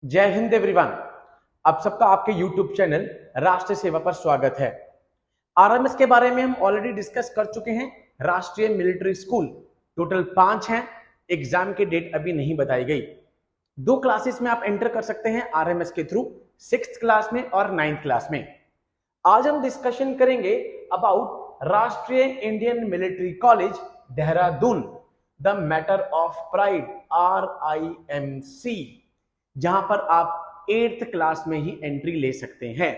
जय हिंद एवरीवन। आप सबका आपके YouTube चैनल राष्ट्रीय सेवा पर स्वागत है। आरएमएस के बारे में हम ऑलरेडी डिस्कस कर चुके हैं। राष्ट्रीय मिलिट्री स्कूल टोटल 5 हैं। एग्जाम की डेट अभी नहीं बताई गई। 2 क्लासेस में आप एंटर कर सकते हैं आरएमएस के थ्रू, 6th क्लास में और 9th क्लास में। आज हम डिस्कशन करेंगे अबाउट राष्ट्रीय Indian military college Dehradun, the matter of pride RIMC, जहां पर आप 8th क्लास में ही एंट्री ले सकते हैं।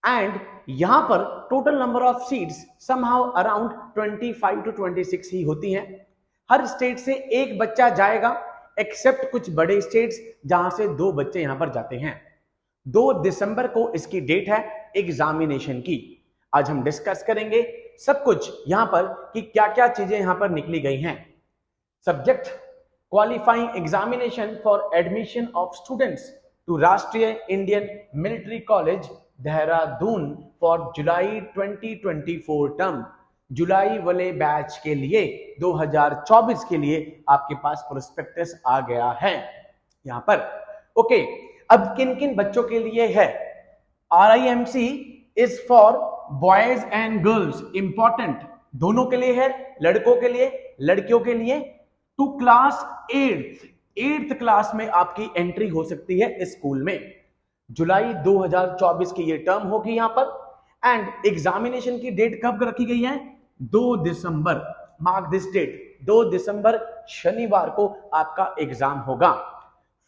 एंड यहां पर total number of seats somehow around 25 to 26 ही होती हैं। हर स्टेट से एक बच्चा जाएगा, एक्सेप्ट कुछ बड़े स्टेट्स जहां से 2 बच्चे यहां पर जाते हैं। 2 दिसंबर को इसकी डेट है एग्जामिनेशन की। आज हम डिस्कस करेंगे सब कुछ यहां पर कि क्या क्या चीजें यहां पर निकली गई हैं। Subject qualifying examination for admission of students to Rashtriya Indian Military College Dehradun for July 2024 term. जुलाई वाले बैच के लिए 2024 के लिए आपके पास प्रोस्पेक्टस आ गया है यहां पर। ओके, अब किन किन बच्चों के लिए है? RIMC is for boys and girls, important, दोनों के लिए है, लड़कों के लिए, लड़कियों के लिए। टू क्लास 8th क्लास में आपकी एंट्री हो सकती है इस स्कूल में। जुलाई 2024 की ये टर्म होगी यहां पर। एंड एग्जामिनेशन की डेट कब रखी गई है? 2 दिसंबर। मार्क दिस डेट, 2 दिसंबर शनिवार को आपका एग्जाम होगा।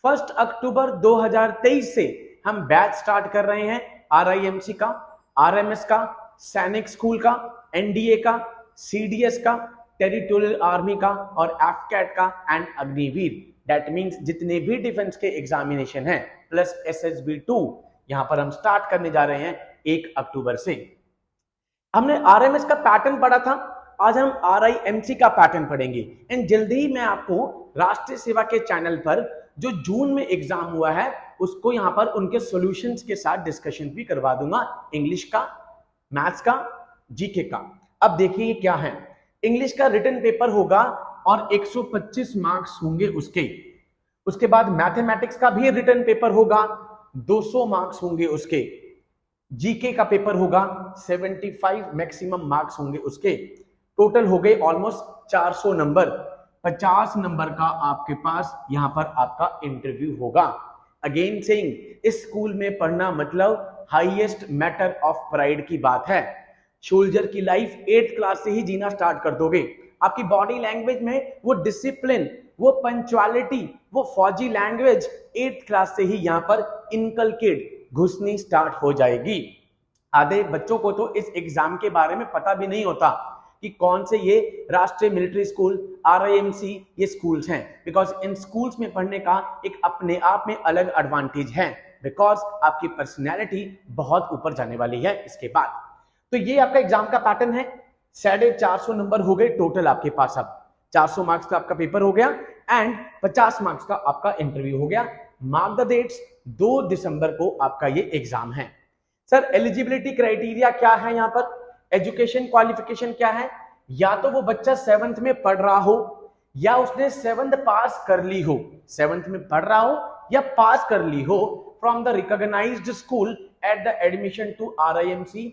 1 अक्टूबर 2023 से हम बैच स्टार्ट कर रहे हैं RIMC का, RMS का, सैनिक स्कूल का, NDA का, CDS का, टेरिटोरियल आर्मी का और एफकैट का एंड अग्निवीर। दैट मींस जितने भी डिफेंस के एग्जामिनेशन हैं प्लस SSB 2 यहां पर हम स्टार्ट करने जा रहे हैं 1 अक्टूबर से। हमने RMS का पैटर्न पढ़ा था, आज हम RIMC का पैटर्न पढ़ेंगे। एंड जल्दी ही मैं आपको राष्ट्रीय सेवा के चैनल पर जो जून में एग्जाम हुआ है उसको यहां पर उनके सॉल्यूशंस के साथ डिस्कशन भी करवा दूंगा, इंग्लिश का, मैथ्स का, जीके का। अब देखिए क्या है। इंग्लिश का रिटन पेपर होगा और 125 मार्क्स होंगे उसके। उसके बाद मैथमेटिक्स का भी रिटन पेपर होगा, 200 मार्क्स होंगे उसके। जीके का पेपर होगा, 75 मैक्सिमम मार्क्स होंगे उसके। टोटल हो गए ऑलमोस्ट 400 नंबर। 50 नंबर का आपके पास यहां पर आपका इंटरव्यू होगा। अगेन सेइंग, इस स्कूल में पढ़ना मतलब हाईएस्ट मैटर ऑफ प्राइड की बात है। सोल्जर की लाइफ 8th क्लास से ही जीना स्टार्ट कर दोगे। आपकी बॉडी लैंग्वेज में वो डिसिप्लिन, वो पंक्चुअलिटी, वो फौजी लैंग्वेज 8th क्लास से ही यहां पर इनकलकेट घुसनी स्टार्ट हो जाएगी। आधे बच्चों को तो इस एग्जाम के बारे में पता भी नहीं होता कि कौन से ये राष्ट्रीय मिलिट्री स्कूल RIMC ये स्कूल्स हैं। बिकॉज इन स्कूल्स में पढ़ने का एक अपने आप में अलग एडवांटेज है, बिकॉज आपकी पर्सनैलिटी बहुत ऊपर जाने वाली है इसके बाद। तो ये आपका एग्जाम का पैटर्न है। 450 नंबर हो गए टोटल आपके पास। अब 400 मार्क्स का आपका पेपर हो गया एंड 50 मार्क्स का आपका इंटरव्यू हो गया। मार्क द डेट्स, 2 दिसंबर को आपका ये एग्जाम है। सर एलिजिबिलिटी क्राइटेरिया क्या है यहाँ पर? एजुकेशन क्वालिफिकेशन क्या है? या तो वो बच्चा 7th में पढ़ रहा हो या उसने 7th पास कर ली हो, 7th में पढ़ रहा हो या पास कर ली हो from the recognised school at the admission to RIMC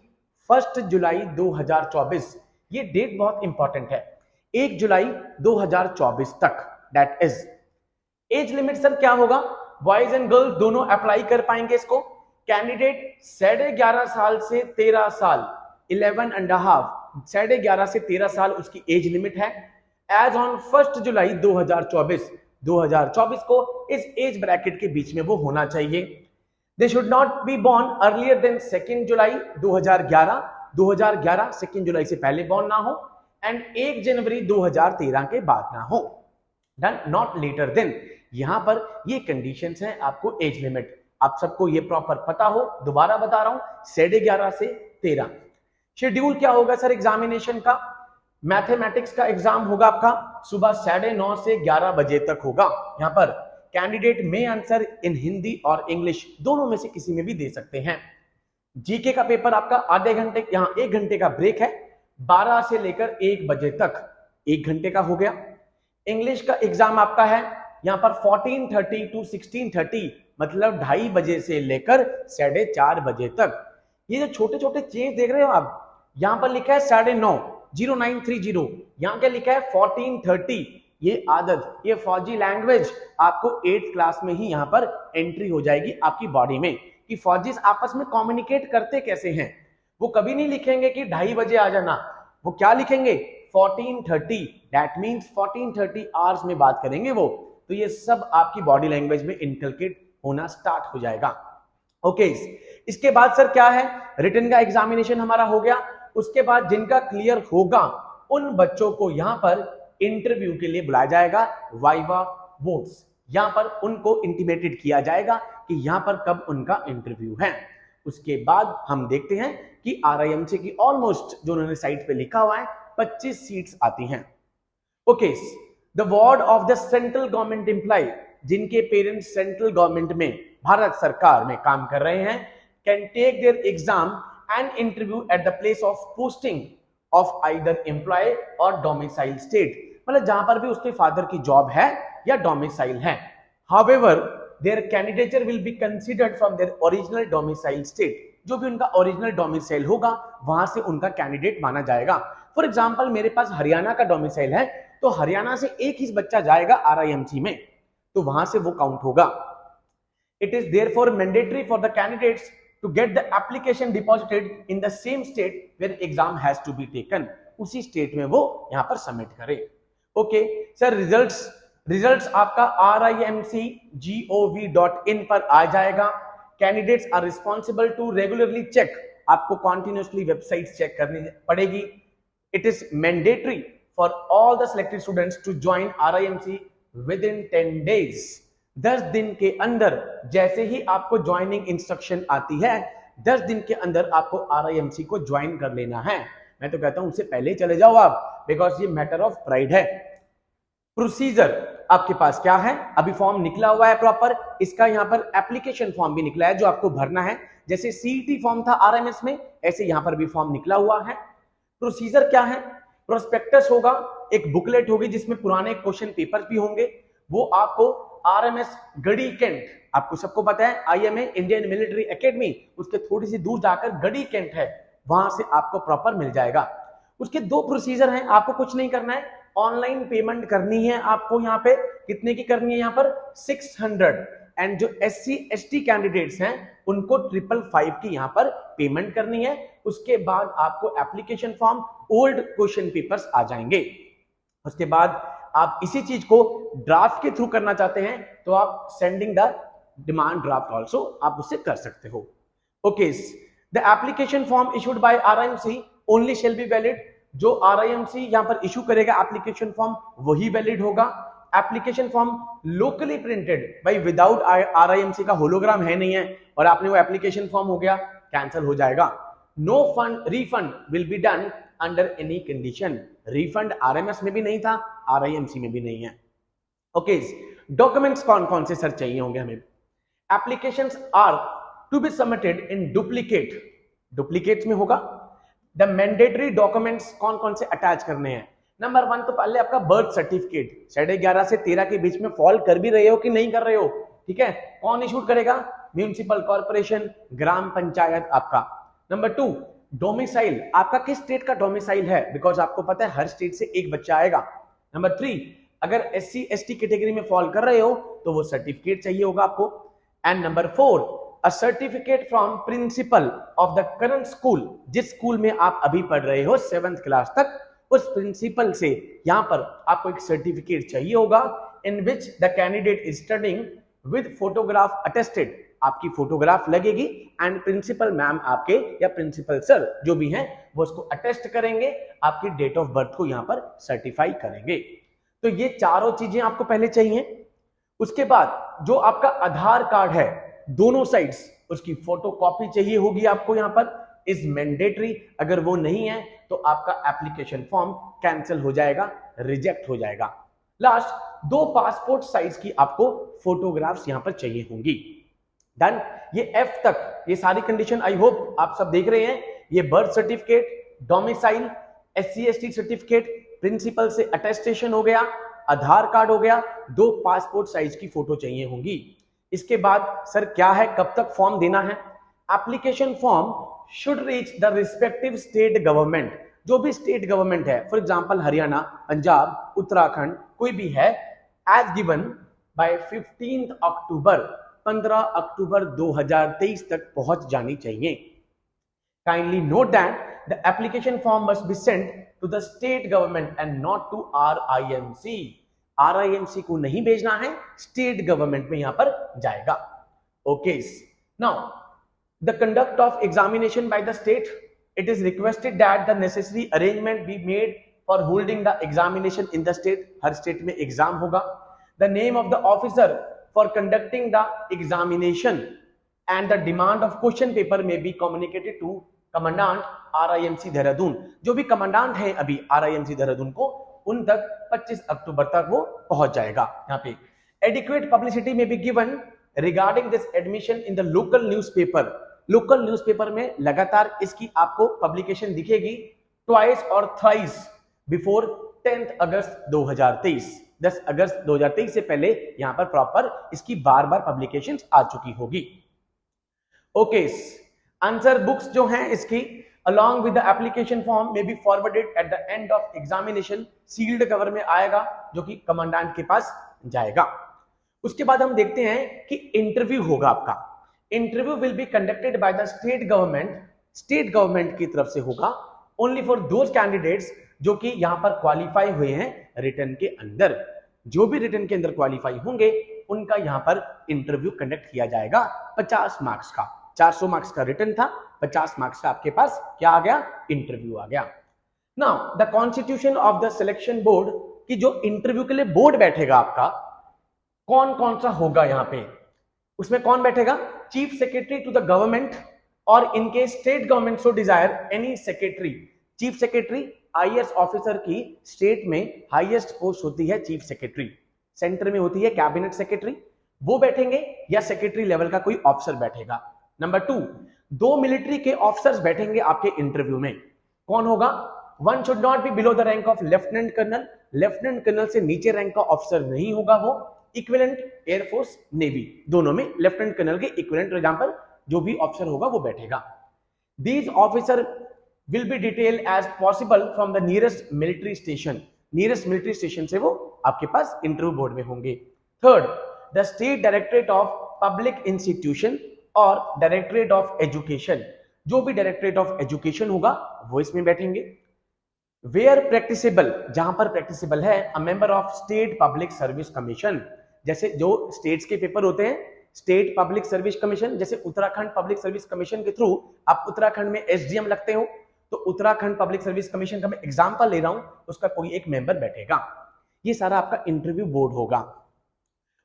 1 July 2024। ये डेट बहुत इंपॉर्टेंट है, 1 जुलाई 2024 तक। That is age limit. Sir क्या होगा? बॉयज एंड गर्ल्स दोनों अप्लाई कर पाएंगे इसको। कैंडिडेट 11.5 साल से 13 साल, 11.5, 11.5 से 13 साल उसकी एज लिमिट है। एज ऑन 1 जुलाई 2024 को इस एज ब्रैकेट के बीच में वो होना चाहिए। They should not be born earlier than 2 जुलाई 2011, 2 जुलाई से पहले बॉर्न ना हो एंड 1 जनवरी 2013 के बाद ना हो। Done, not later than. यहां पर ये कंडीशंस हैं आपको एज लिमिट। आप सबको ये प्रॉपर पता हो, दोबारा बता रहा हूं, 11.5 से 13। शेड्यूल क्या होगा सर एग्जामिनेशन का? मैथमेटिक्स का एग्जाम होगा आपका सुबह 9:30 से 11 बजे तक होगा। यहां पर कैंडिडेट में आंसर इन हिंदी और इंग्लिश दोनों में से किसी में भी दे सकते हैं। जीके का पेपर आपका आधे घंटे, यहां 1 घंटे का ब्रेक है, 12 से लेकर 1 बजे तक 1 घंटे का हो गया। इंग्लिश का एग्जाम आपका है यहां पर 14:30 to 16:30 मतलब 2:30 बजे से लेकर 4:30 बजे तक। ये जो छोटे छोटे चेंज देख रहे हो आप, यहाँ पर लिखा है 9:30 0930, यहाँ क्या लिखा है 1430। ये आदत, ये फौजी लैंग्वेज आपको 8th क्लास में ही यहाँ पर एंट्री हो जाएगी आपकी बॉडी में, कि फौजी आपस में कम्युनिकेट करते कैसे हैं। वो कभी नहीं लिखेंगे कि 2:30 बजे आ जाना, वो क्या लिखेंगे 1430, दैट मीन्स 1430 आवर्स में बात करेंगे वो। तो ये सब आपकी बॉडी लैंग्वेज में इनकलकेट होना स्टार्ट हो जाएगा। ओके, इसके बाद सर क्या है, रिटन का एग्जामिनेशन हमारा हो गया। उसके बाद जिनका क्लियर होगा उन बच्चों को यहाँ पर इंटरव्यू के लिए बुलाया जाएगा, वाइवा वोट्स। यहाँ पर उनको इंटीमेटेड किया जाएगा कि यहाँ पर कब उनका इंटरव्यू है। उसके बाद हम देखते हैं कि RIMC की ऑलमोस्ट जो उन्होंने साइट पे लिखा हुआ है 25 सीट्स आती हैं। Okay, the ward of the central government employ, जिनके पेरेंट्स सेंट्रल गवर्नमेंट में, भारत सरकार में काम कर रहे हैं, can take their exam and interview at the place of posting of either employ or domicile state, मतलब जहां पर भी उसके फादर की जॉब है या डोमिसाइल है। However their candidature will be considered from their original domicile state, जो भी उनका ओरिजिनल डोमिसाइल होगा वहां से उनका कैंडिडेट माना जाएगा। फॉर एग्जांपल मेरे पास हरियाणा का डोमिसाइल है, तो हरियाणा से एक ही बच्चा जाएगा RIMC में, तो वहां से वो काउंट होगा। It is therefore mandatory for the candidates to get the application deposited in the same state where exam has to be taken, उसी स्टेट में वो यहां पर सबमिट करे। ओके सर, रिजल्ट्स आपका RIMC.gov.in पर आ जाएगा। Candidates are responsible to regularly check, आपको कॉन्टिन्यूसली वेबसाइट चेक करनी पड़ेगी। It is mandatory for all the selected students to join RIMC within 10 days, 10 दिन के अंदर। जैसे ही आपको ज्वाइनिंग इंस्ट्रक्शन आती है 10 दिन के अंदर आपको RIMC को ज्वाइन कर लेना है। मैं तो कहता हूं उससे पहले ही चले जाओ आप, बिकॉज ये मैटर ऑफ प्राइड है। प्रोसीजर आपके पास क्या है, अभी फॉर्म निकला हुआ है प्रॉपर, इसका यहाँ पर एप्लीकेशन फॉर्म भी निकला है जो आपको भरना है। जैसे CET फॉर्म था RMS में, ऐसे यहाँ पर भी फॉर्म निकला हुआ है। प्रोसीजर क्या है, प्रोस्पेक्टस होगा, एक बुकलेट होगी जिसमें पुराने क्वेश्चन पेपर्स भी होंगे, वो आपको RMS गढ़ी कैंट, आपको सबको पता है IMA इंडियन मिलिट्री एकेडमी, उसके थोड़ी सी दूर जाकर गढ़ी कैंट है, वहां से आपको प्रॉपर मिल जाएगा। उसके 2 प्रोसीजर हैं, आपको कुछ नहीं करना है, ऑनलाइन पेमेंट करनी है आपको। यहाँ पे कितने की करनी है, यहाँ पर 600, एंड जो SC ST कैंडिडेट्स हैं उनको 555 की यहाँ पर पेमेंट करनी है। उसके बाद आपको application form, old question papers आ जाएंगे। उसके बाद आप इसी चीज को ड्राफ्ट के थ्रू करना चाहते हैं तो आप sending the demand draft also आप उससे कर सकते हो। Okay, the application form issued by RIMC only shall be valid, जो RIMC यहां पर इशू करेगा एप्लीकेशन फॉर्म वही वैलिड होगा। एप्लीकेशन फॉर्म लोकली प्रिंटेड, भाई विदाउट RIMC का होलोग्राम है नहीं है और आपने वो एप्लीकेशन फॉर्म हो गया, कैंसिल हो जाएगा। No fund refund will be done under any condition, refund RMS में भी नहीं था, RIMC में भी नहीं है। ओके, डॉक्यूमेंट्स कौन कौन से सर चाहिए होंगे हमें, applications are to be submitted in duplicate, duplicates में होगा। द मैंडेटरी डॉक्यूमेंट्स कौन कौन से अटैच करने हैं, नंबर 1 तो पहले आपका बर्थ सर्टिफिकेट, 11.5 से 13 के बीच में फॉल कर भी रहे हो कि नहीं कर रहे हो, ठीक है, कौन इशू करेगा, म्यूनिसिपल कॉर्पोरेशन, ग्राम पंचायत आपका। नंबर 2 डोमिसाइल, आपका किस स्टेट का डोमिसाइल है, बिकॉज आपको पता है हर स्टेट से एक बच्चा आएगा। नंबर 3 अगर SC ST कैटेगरी में फॉल कर रहे हो तो वो सर्टिफिकेट चाहिए होगा आपको। And number 4 a certificate from principle of the current school, जिस स्कूल में आप अभी पढ़ रहे हो 7th क्लास तक, उस प्रिंसिपल से यहां पर आपको एक सर्टिफिकेट चाहिए होगा in which the candidate is studying with photograph attested, आपकी फोटोग्राफ लगेगी एंड प्रिंसिपल मैम आपके या प्रिंसिपल सर जो भी हैं वो उसको अटेस्ट करेंगे, आपकी डेट ऑफ बर्थ को यहां पर सर्टिफाई करेंगे। तो ये चारों चीजें आपको पहले चाहिए। उसके बाद जो आपका आधार कार्ड है दोनों साइड्स, उसकी फोटो कॉपी चाहिए होगी आपको, यहां पर इज मैंडेटरी, अगर वो नहीं है तो आपका एप्लीकेशन फॉर्म कैंसिल हो जाएगा, रिजेक्ट हो जाएगा। लास्ट 2 पासपोर्ट साइज की आपको फोटोग्राफ्स यहां पर चाहिए होंगी। डन, ये F तक ये सारी कंडीशन आई होप आप सब देख रहे हैं। ये birth certificate, domicile, SC ST certificate, principal से अटेस्टेशन हो गया, आधार कार्ड हो गया, 2 पासपोर्ट साइज की फोटो चाहिए होंगी। इसके बाद सर क्या है, कब तक फॉर्म देना है? Application form should reach the respective state government, जो भी स्टेट गवर्नमेंट है, फॉर एग्जांपल हरियाणा, पंजाब, उत्तराखंड, कोई भी है, as given by 15 October, 15 October 2023 तक पहुंच जानी चाहिए। Kindly note that the application form must be sent to the state government and not to RIMC। RIMC को नहीं भेजना है, स्टेट गवर्नमेंट में यहां पर जाएगा। Okay, now the conduct of examination by the state, it is requested that the necessary arrangement be made for holding the examination in the state। Her state में exam होगा। The name of the officer for conducting the examination and the demand of question paper may be communicated to commandant RIMC Dehradun. जो भी commandant है अभी RIMC Dehradun को, उन तक 25 अक्टूबर तक वो पहुंच जाएगा। यहाँ पे adequate publicity may be given regarding this admission in the local newspaper। Local newspaper में लगातार इसकी आपको पब्लिकेशन दिखेगी ट्वाइस और थ्राइस बिफोर 10 अगस्त 2023। 10 अगस्त 2023 से पहले यहां पर प्रॉपर इसकी बार बार पब्लिकेशन आ चुकी होगी। ओके, आंसर बुक्स जो हैं इसकी along with the application form may be forwarded at the end of examination, sealed cover में आएगा जो कि कमांडेंट के पास जाएगा। उसके बाद हम देखते हैं कि इंटरव्यू होगा आपका। Interview will be conducted by the state government, state government की तरफ से होगा, ओनली फॉर दोज कैंडिडेट्स जो कि यहां पर क्वालिफाई हुए हैं रिटर्न के अंदर। जो भी रिटर्न के अंदर क्वालिफाई होंगे उनका यहां पर इंटरव्यू कंडक्ट किया जाएगा 50 मार्क्स का। 400 मार्क्स का रिटर्न था, 50 मार्क्स का आपके पास क्या आ गया, इंटरव्यू आ गया। Now the constitution of the selection board, की जो इंटरव्यू के लिए बोर्ड बैठेगा आपका, कौन कौन सा होगा यहाँ पे, उसमें कौन बैठेगा, chief secretary to the government, और इनके state government so desire any secretary. Chief secretary IAS officer की स्टेट में हाईएस्ट पोस्ट होती है चीफ सेक्रेटरी, सेंटर में होती है कैबिनेट सेक्रेटरी, वो बैठेंगे या सेक्रेटरी लेवल का कोई ऑफिसर बैठेगा। नंबर 2, 2 मिलिट्री के ऑफिसर्स बैठेंगे आपके इंटरव्यू में। कौन होगा, one should not be below the rank of lieutenant colonel, lieutenant colonel से नीचे रैंक का ऑफिसर नहीं होगा वो, इक्विवेलेंट एयरफोर्स नेवी, दोनों में लेफ्टिनेंट कर्नल के इक्विवेलेंट एग्जांपल जो भी ऑफिसर होगा वो बैठेगा। These officer will be detail as possible from the nearest military station, nearest military station से वो आपके पास इंटरव्यू बोर्ड में होंगे। Third, the state directorate of public institution और डायरेक्टरेट ऑफ एजुकेशन, जो भी डायरेक्टरेट ऑफ एजुकेशन होगा वो इसमें बैठेंगे। वेयर प्रैक्टिसेबल, जहां पर प्रैक्टिसेबल है, a member of state public service commission, जैसे जो स्टेट्स के पेपर होते हैं, स्टेट पब्लिक सर्विस कमीशन, जैसे उत्तराखंड पब्लिक सर्विस कमीशन के थ्रू आप उत्तराखंड में SDM लगते हो, तो उत्तराखंड पब्लिक सर्विस कमीशन का मैं एग्जांपल ले रहा हूं, उसका कोई एक मेंबर बैठेगा। ये सारा आपका इंटरव्यू बोर्ड होगा।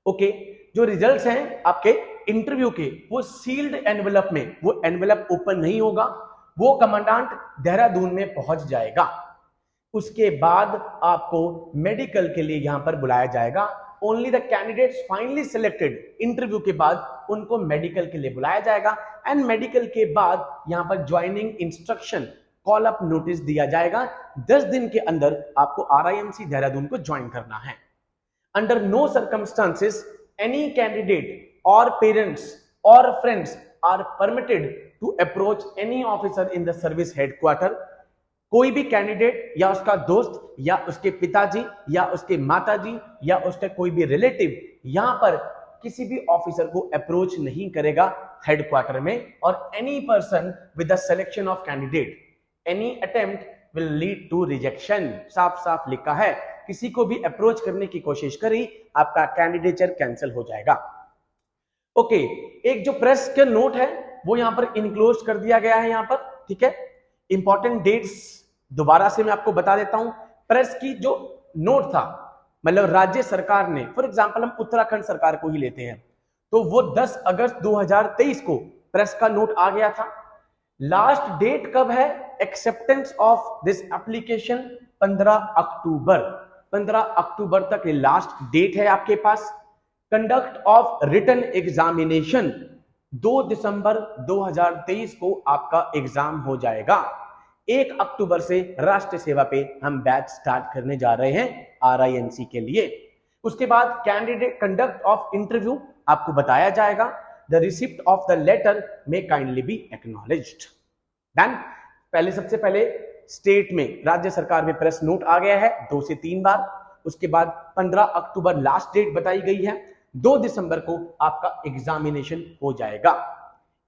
ओके, जो रिजल्ट्स हैं आपके इंटरव्यू के वो सील्ड एनवेलप में, वो एनवेलप ओपन नहीं होगा, वो कमांडेंट देहरादून में पहुंच जाएगा। उसके बाद आपको मेडिकल के लिए यहां पर बुलाया जाएगा। Only the candidates finally selected, interview के बाद उनको मेडिकल के लिए बुलाया जाएगा, एंड मेडिकल के बाद यहां पर joining instruction call up notice दिया जाएगा। 10 दिन के अंदर आपको RIMC देहरादून को ज्वाइन करना है। Under no circumstances any candidate or parents or friends are permitted to approach any officer in the service headquarter. कोई भी कैंडिडेट या उसका दोस्त या उसके पिताजी या उसके माताजी या उसका कोई भी रिलेटिव यहां पर किसी भी ऑफिसर को अप्रोच नहीं करेगा हेडक्वार्टर में। और any person with the selection of candidate, any attempt will lead to rejection. साफ साफ लिखा है, किसी को भी अप्रोच करने की कोशिश करी, आपका कैंडिडेचर कैंसिल हो जाएगा। ओके, एक जो प्रेस के नोट है वो यहां पर इनक्लोज कर दिया गया है यहां पर, ठीक है। इंपॉर्टेंट डेट्स दोबारा से मैं आपको बता देता हूं। प्रेस की जो नोट था, मतलब राज्य सरकार ने, फॉर एग्जांपल हम उत्तराखंड सरकार को ही लेते हैं, तो वो 10 अगस्त 2023 को प्रेस का नोट आ गया था। लास्ट डेट कब है acceptance of this application, 15 October. 15 अक्टूबर तक लास्ट डेट है आपके पास। कंडक्ट ऑफ रिटन एग्जामिनेशन 2 दिसंबर 2023 को आपका एग्जाम हो जाएगा। 1 अक्टूबर से राष्ट्रीय सेवा पे हम बैच स्टार्ट करने जा रहे हैं RIMC के लिए। उसके बाद कैंडिडेट कंडक्ट ऑफ इंटरव्यू आपको बताया जाएगा। The receipt of the letter may kindly be acknowledged. Done. पहले सबसे पहले स्टेट में, राज्य सरकार में प्रेस नोट आ गया है 2 से 3 बार। उसके बाद 15 अक्टूबर लास्ट डेट बताई गई है। 2 दिसंबर को आपका एग्जामिनेशन हो जाएगा।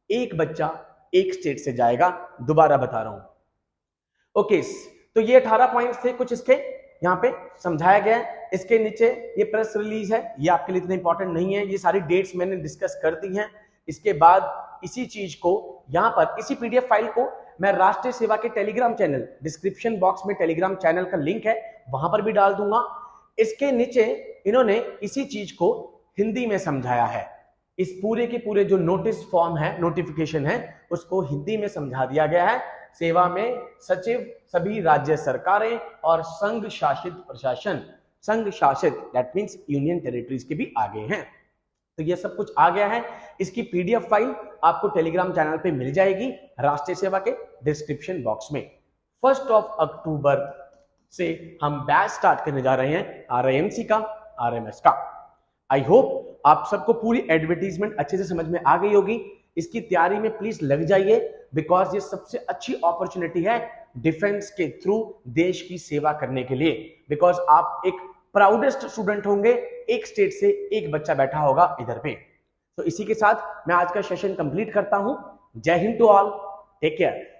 एक बच्चा एक स्टेट से जाएगा, दोबारा बता रहा हूं। ओके, तो ये 18 पॉइंट्स थे कुछ, इसके यहां पे समझाया गया है। इसके नीचे ये प्रेस रिलीज है, ये आपके लिए इतना इंपॉर्टेंट नहीं है, ये सारी डेट्स मैंने डिस्कस कर दी हैं। इसके बाद इसी चीज को यहां पर, इसी पीडीएफ फाइल को मैं राष्ट्रीय सेवा के टेलीग्राम चैनल, डिस्क्रिप्शन बॉक्स में टेलीग्राम चैनल का लिंक है, वहां पर भी डाल दूंगा। इसके नीचे इन्होंने इसी चीज को हिंदी में समझाया है। इस पूरे के पूरे जो नोटिस फॉर्म है, नोटिफिकेशन है, उसको हिंदी में समझा दिया गया है। सेवा में सचिव सभी राज्य सरकारें और संघ शासित प्रशासन, संघ शासित दैट मींस यूनियन टेरिटरीज के भी आगे हैं। तो ये सब कुछ आ गया है। इसकी पीडीएफ फाइल आपको टेलीग्राम चैनल पे मिल जाएगी, राष्ट्रीय सेवा के डिस्क्रिप्शन बॉक्स में। 1 अक्टूबर से हम बैच स्टार्ट करने जा रहे हैं आरआईएमसी का, आरएमएस का। आई होप आप सबको पूरी एडवर्टीजमेंट अच्छे से समझ में आ गई होगी। इसकी तैयारी में प्लीज लग जाइए, बिकॉज ये सबसे अच्छी अपॉर्चुनिटी है डिफेंस के थ्रू देश की सेवा करने के लिए। बिकॉज आप एक प्राउडेस्ट स्टूडेंट होंगे, एक स्टेट से एक बच्चा बैठा होगा इधर पे। तो इसी के साथ मैं आज का सेशन कंप्लीट करता हूं। जय Hind to all, take care.